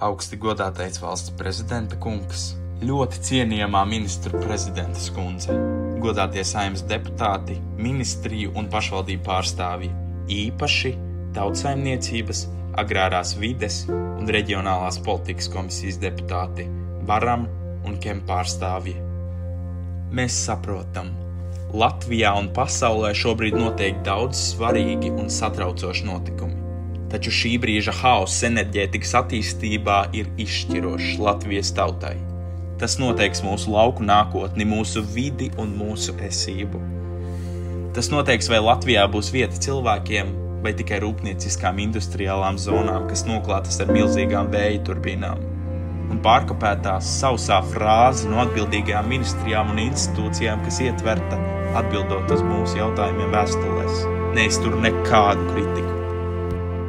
Augsti godātais valsts prezidenta kungs, ļoti cienījamā ministru prezidentes kundze, godātie Saeimas deputāti, ministriju un pašvaldību pārstāvji, īpaši Tautsaimniecības, Agrārās vides un Reģionālās politikas komisijas deputāti, Baram un Kem pārstāvji. Mēs saprotam, Latvijā un pasaulē šobrīd notiek daudz svarīgi un satraucoši notikumi. Taču šī brīža haoss enerģētikas attīstībā ir izšķirošs Latvijas tautai. Tas noteiks mūsu lauku nākotni, mūsu vidi un mūsu esību. Tas noteiks, vai Latvijā būs vieta cilvēkiem vai tikai rūpnieciskām industriālām zonām, kas noklātas ar milzīgām vēja turbīnām. Un pārkopētās sausā frāze no atbildīgajām ministrijām un institūcijām, kas ietverta atbildot uz mūsu jautājumiem vēstulēs, neiztur nekādu kritiku.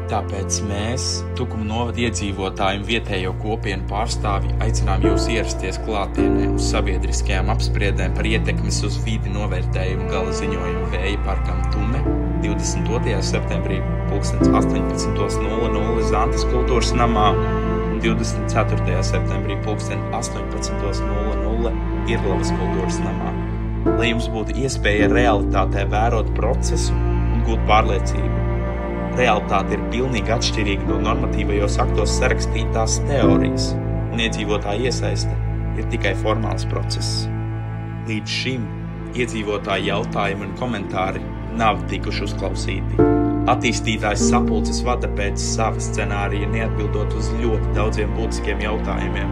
Tāpēc mēs, Tukuma novada iedzīvotāji un vietējo kopienu pārstāvji, aicinām jūs ierasties klātienē uz sabiedriskajām apspriedēm par ietekmes uz vidi novērtējumu gala ziņojumu vēja parkam Tume 22. septembrī 18:00 Zantes kultūras namā un 24. septembrī 18:00 Irlavas kultūras namā, lai jums būtu iespēja realitātē vērot procesu un gūt pārliecību. Realitāte ir pilnīgi atšķirīga no normatīvajos aktos sarakstītās teorijas, un iedzīvotāja iesaiste ir tikai formāls process. Līdz šim iedzīvotāju jautājumi un komentāri nav tikuši uzklausīti. Attīstītājs sapulces vada pēc sava scenārija, neatbildot uz ļoti daudziem būtiskiem jautājumiem.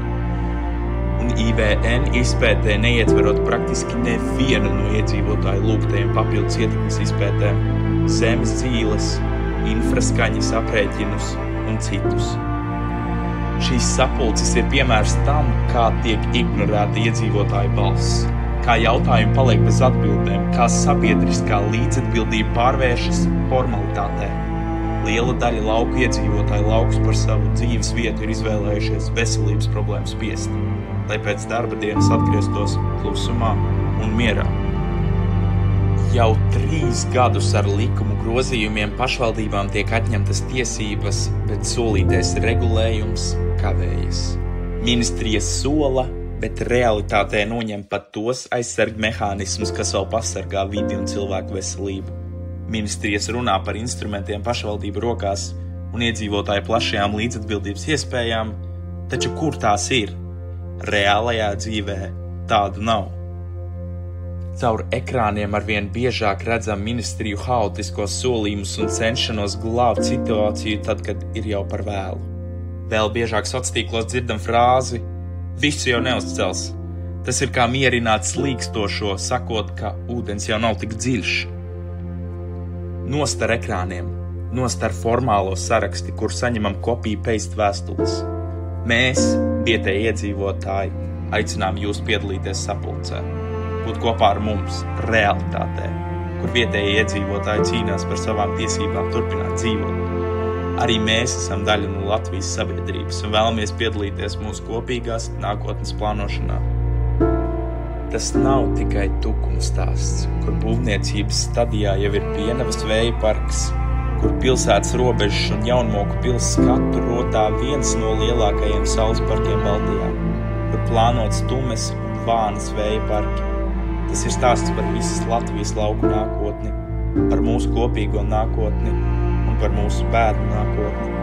Un IVN izpētē neietverot praktiski nevienu no iedzīvotāju lūgtajiem papildus ietekmes izpētēm, zemes dzīles, infraskaņas aprēķinus un citus. Šīs sapulces ir piemērs tam, kā tiek ignorēta iedzīvotāju balss, kā jautājumi paliek bez atbildēm, kā sabiedriskā līdzatbildība pārvēršas formalitātē. Liela daļa lauku iedzīvotāju laukus par savu dzīves vietu ir izvēlējušies veselības problēmu spiest, lai pēc darba dienas atgrieztos klusumā un mierā. Jau 3 gadus ar likumu grozījumiem pašvaldībām tiek atņemtas tiesības, bet solītais regulējums kavējas. Ministrijas sola, bet realitātē noņem pat tos aizsarg mehānismus, kas vēl pasargā vidi un cilvēku veselību. Ministrijas runā par instrumentiem pašvaldību rokās un iedzīvotāju plašajām līdzatbildības iespējām, taču kur tās ir? Reālajā dzīvē tādu nav. Caur ekrāniem arvien biežāk redzam ministriju haotiskos solījumus un cenšanos glābt situāciju tad, kad ir jau par vēlu. Vēl biežāk sociālos dzirdam frāzi "visu jau neuzcels". Tas ir kā mierināt slīkstošo, sakot, ka ūdens jau nav tik dziļš. Nost ar ekrāniem, nost ar formālo saraksti, kur saņemam copy-paste vēstules. Mēs, vietēji iedzīvotāji, aicinām jūs piedalīties sapulcē. Būt kopā ar mums, realitātē, kur vietējie iedzīvotāji cīnās par savām tiesībām turpināt dzīvot. Arī mēs esam daļa no Latvijas sabiedrības un vēlamies piedalīties mūsu kopīgās nākotnes plānošanā. Tas nav tikai Tukuma stāsts, kur būvniecības stadijā jau ir Pienavas vēja parks, kur pilsētas robežas un Jaunmoku pils skatu rotā viens no lielākajiem saules parkiem Baltijā, kur plānots Tumes un Vānas vēja parki. Tas ir stāsts par visas Latvijas lauku nākotni, par mūsu kopīgo nākotni un par mūsu bērnu nākotni.